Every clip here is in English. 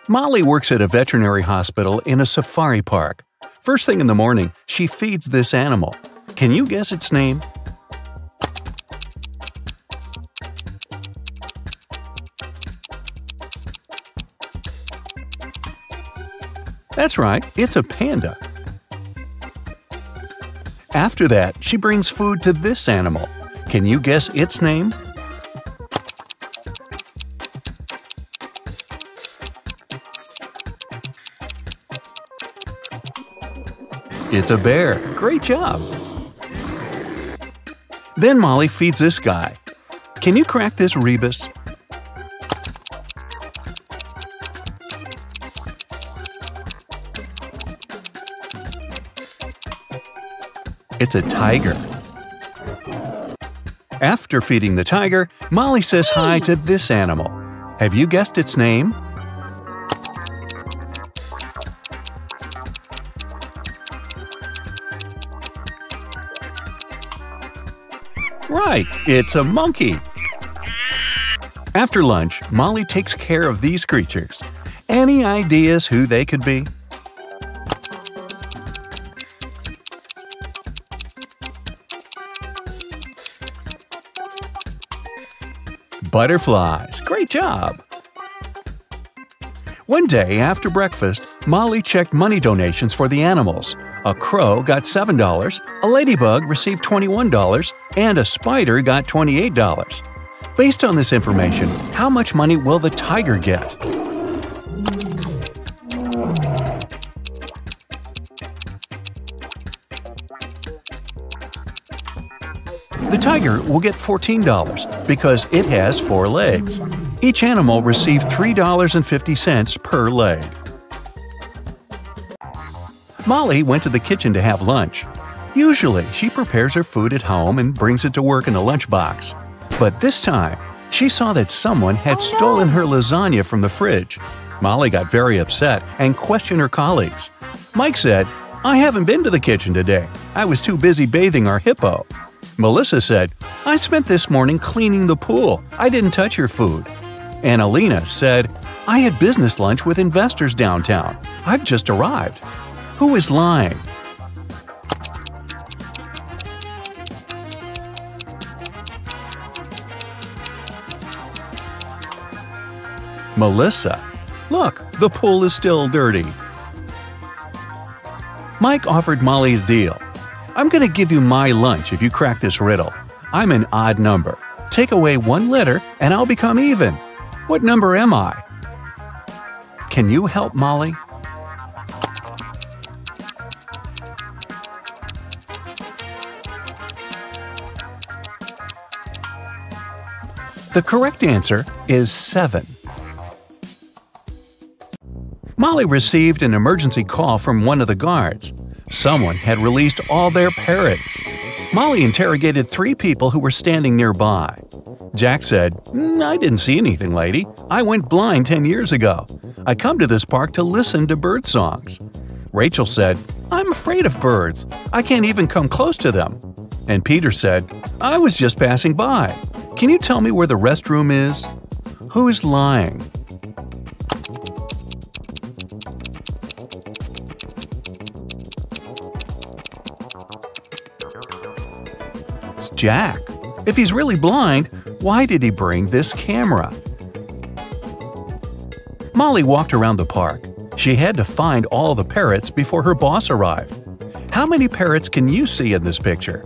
Molly works at a veterinary hospital in a safari park. First thing in the morning, she feeds this animal. Can you guess its name? That's right, it's a panda. After that, she brings food to this animal. Can you guess its name? It's a bear. Great job! Then Molly feeds this guy. Can you crack this rebus? It's a tiger. After feeding the tiger, Molly says hi to this animal. Have you guessed its name? Right, it's a monkey. After lunch, Molly takes care of these creatures. Any ideas who they could be? Butterflies. Great job! One day after breakfast, Molly checked money donations for the animals. A crow got $7, a ladybug received $21, and a spider got $28. Based on this information, how much money will the tiger get? The tiger will get $14 because it has 4 legs. Each animal received $3.50 per leg. Molly went to the kitchen to have lunch. Usually, she prepares her food at home and brings it to work in a lunchbox. But this time, she saw that someone had stolen her lasagna from the fridge. Molly got very upset and questioned her colleagues. Mike said, "I haven't been to the kitchen today. I was too busy bathing our hippo." Melissa said, "I spent this morning cleaning the pool. I didn't touch your food." And Alina said, "I had business lunch with investors downtown. I've just arrived." Who is lying? Melissa. Look, the pool is still dirty. Mike offered Molly a deal. "I'm going to give you my lunch if you crack this riddle. I'm an odd number. Take away 1 letter and I'll become even. What number am I?" Can you help Molly? The correct answer is 7. Molly received an emergency call from one of the guards. Someone had released all their parrots. Molly interrogated 3 people who were standing nearby. Jack said, "I didn't see anything, lady. I went blind 10 years ago. I come to this park to listen to bird songs." Rachel said, "I'm afraid of birds. I can't even come close to them." And Peter said, "I was just passing by. Can you tell me where the restroom is?" Who's lying? It's Jack. If he's really blind, why did he bring this camera? Molly walked around the park. She had to find all the parrots before her boss arrived. How many parrots can you see in this picture?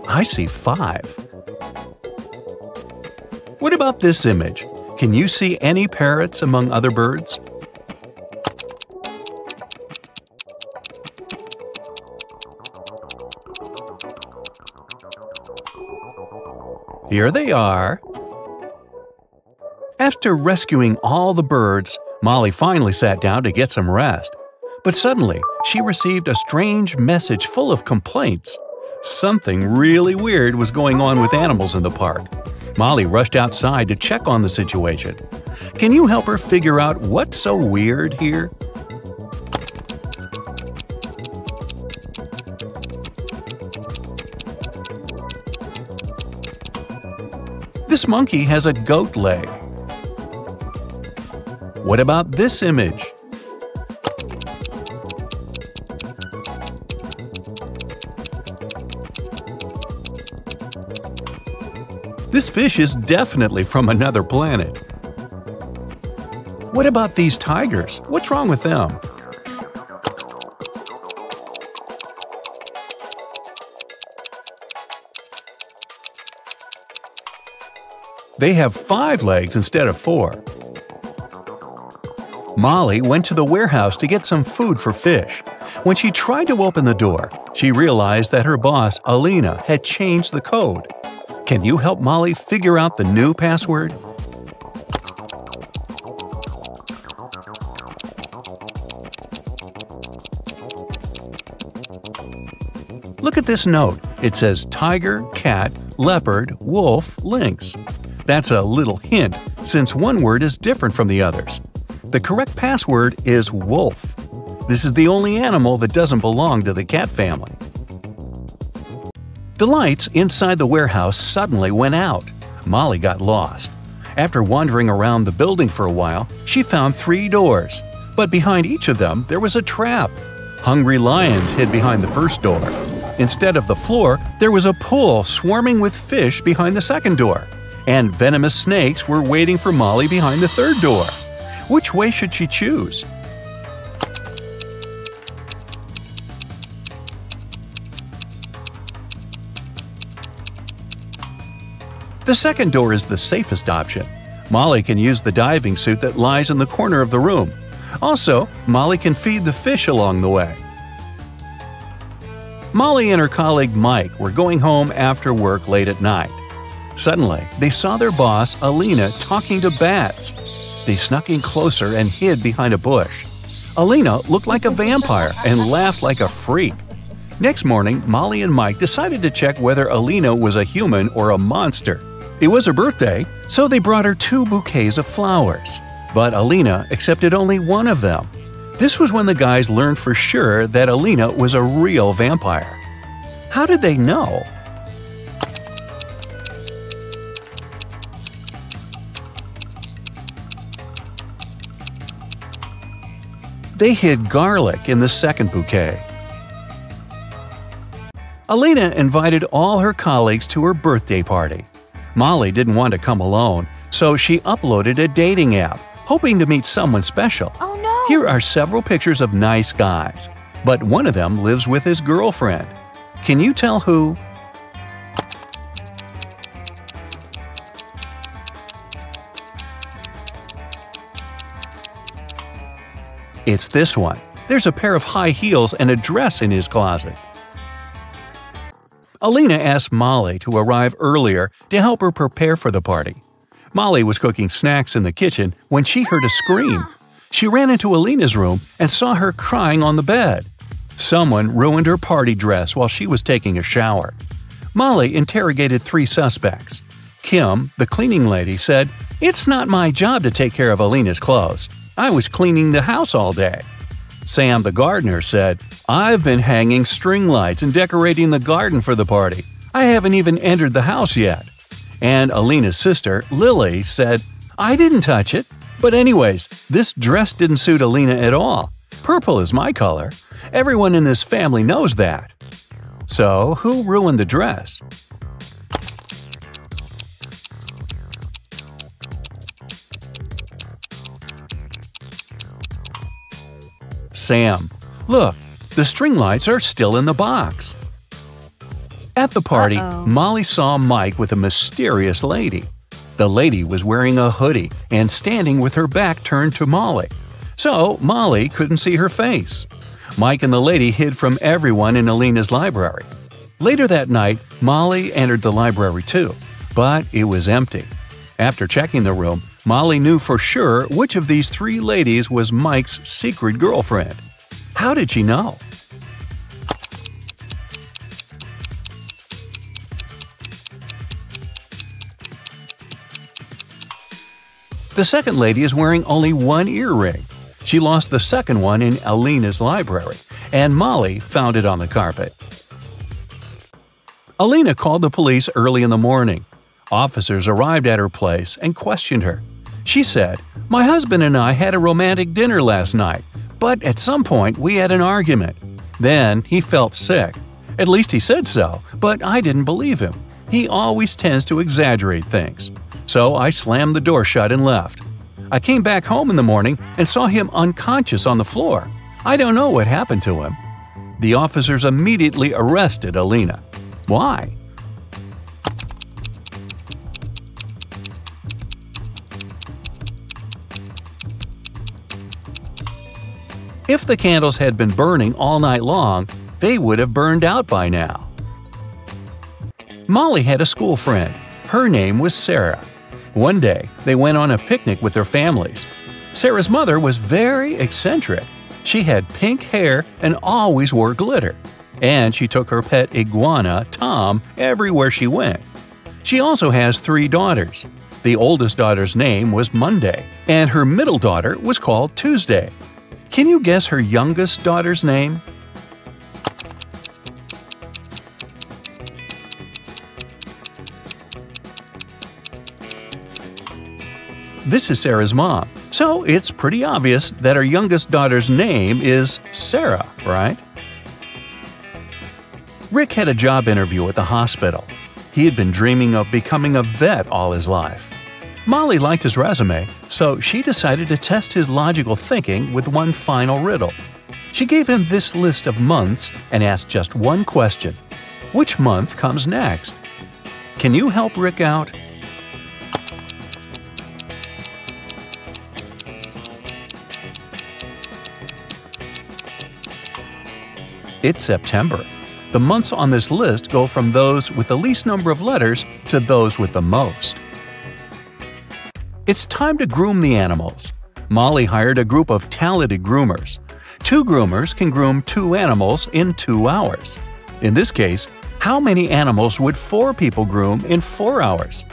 I see 5. What about this image? Can you see any parrots among other birds? Here they are. After rescuing all the birds, Molly finally sat down to get some rest. But suddenly, she received a strange message full of complaints. Something really weird was going on with animals in the park. Molly rushed outside to check on the situation. Can you help her figure out what's so weird here? This monkey has a goat leg. What about this image? This fish is definitely from another planet. What about these tigers? What's wrong with them? They have 5 legs instead of 4. Molly went to the warehouse to get some food for fish. When she tried to open the door, she realized that her boss, Alina, had changed the code. Can you help Molly figure out the new password? Look at this note. It says tiger, cat, leopard, wolf, lynx. That's a little hint, since one word is different from the others. The correct password is wolf. This is the only animal that doesn't belong to the cat family. The lights inside the warehouse suddenly went out. Molly got lost. After wandering around the building for a while, she found 3 doors. But behind each of them, there was a trap. Hungry lions hid behind the first door. Instead of the floor, there was a pool swarming with fish behind the second door. And venomous snakes were waiting for Molly behind the third door. Which way should she choose? The second door is the safest option. Molly can use the diving suit that lies in the corner of the room. Also, Molly can feed the fish along the way. Molly and her colleague Mike were going home after work late at night. Suddenly, they saw their boss, Alina, talking to bats. They snuck in closer and hid behind a bush. Alina looked like a vampire and laughed like a freak. Next morning, Molly and Mike decided to check whether Alina was a human or a monster. It was her birthday, so they brought her 2 bouquets of flowers. But Alina accepted only one of them. This was when the guys learned for sure that Alina was a real vampire. How did they know? They hid garlic in the second bouquet. Alina invited all her colleagues to her birthday party. Molly didn't want to come alone, so she uploaded a dating app, hoping to meet someone special. Oh no! Here are several pictures of nice guys, but one of them lives with his girlfriend. Can you tell who? It's this one. There's a pair of high heels and a dress in his closet. Alina asked Molly to arrive earlier to help her prepare for the party. Molly was cooking snacks in the kitchen when she heard a scream. She ran into Alina's room and saw her crying on the bed. Someone ruined her party dress while she was taking a shower. Molly interrogated 3 suspects. Kim, the cleaning lady, said, "It's not my job to take care of Alina's clothes. I was cleaning the house all day." Sam, the gardener, said, "I've been hanging string lights and decorating the garden for the party. I haven't even entered the house yet." And Alina's sister, Lily, said, "I didn't touch it. But anyways, this dress didn't suit Alina at all. Purple is my color. Everyone in this family knows that." So, who ruined the dress? Sam. Look, the string lights are still in the box. At the party, Molly saw Mike with a mysterious lady. The lady was wearing a hoodie and standing with her back turned to Molly. So, Molly couldn't see her face. Mike and the lady hid from everyone in Alina's library. Later that night, Molly entered the library too, but it was empty. After checking the room, Molly knew for sure which of these 3 ladies was Mike's secret girlfriend. How did she know? The second lady is wearing only one earring. She lost the second one in Alina's library, and Molly found it on the carpet. Alina called the police early in the morning. Officers arrived at her place and questioned her. She said, "My husband and I had a romantic dinner last night, but at some point we had an argument. Then he felt sick. At least he said so, but I didn't believe him. He always tends to exaggerate things. So I slammed the door shut and left. I came back home in the morning and saw him unconscious on the floor. I don't know what happened to him." The officers immediately arrested Alina. Why? If the candles had been burning all night long, they would have burned out by now. Molly had a school friend. Her name was Sarah. One day, they went on a picnic with their families. Sarah's mother was very eccentric. She had pink hair and always wore glitter. And she took her pet iguana, Tom, everywhere she went. She also has 3 daughters. The oldest daughter's name was Monday, and her middle daughter was called Tuesday. Can you guess her youngest daughter's name? This is Sarah's mom, so it's pretty obvious that her youngest daughter's name is Sarah, right? Rick had a job interview at the hospital. He had been dreaming of becoming a vet all his life. Molly liked his resume, so she decided to test his logical thinking with one final riddle. She gave him this list of months and asked just one question. Which month comes next? Can you help Rick out? It's September. The months on this list go from those with the least number of letters to those with the most. It's time to groom the animals. Molly hired a group of talented groomers. 2 groomers can groom 2 animals in 2 hours. In this case, how many animals would 4 people groom in 4 hours?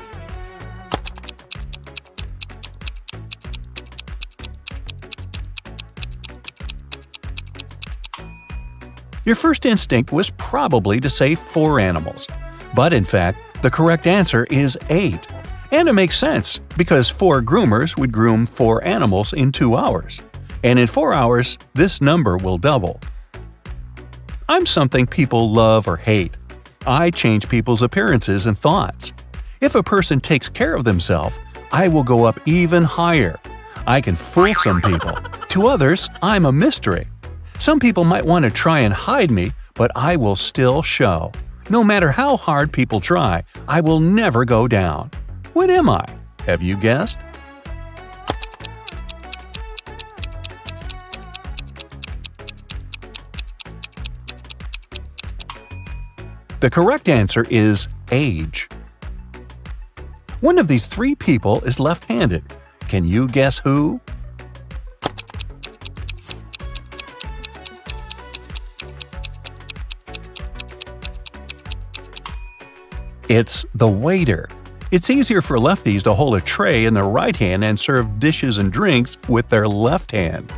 Your first instinct was probably to say 4 animals. But in fact, the correct answer is 8. And it makes sense, because 4 groomers would groom 4 animals in 2 hours. And in 4 hours, this number will double. I'm something people love or hate. I change people's appearances and thoughts. If a person takes care of themselves, I will go up even higher. I can fool some people. To others, I'm a mystery. Some people might want to try and hide me, but I will still show. No matter how hard people try, I will never go down. What am I? Have you guessed? The correct answer is age. One of these 3 people is left-handed. Can you guess who? It's the waiter. It's easier for lefties to hold a tray in their right hand and serve dishes and drinks with their left hand.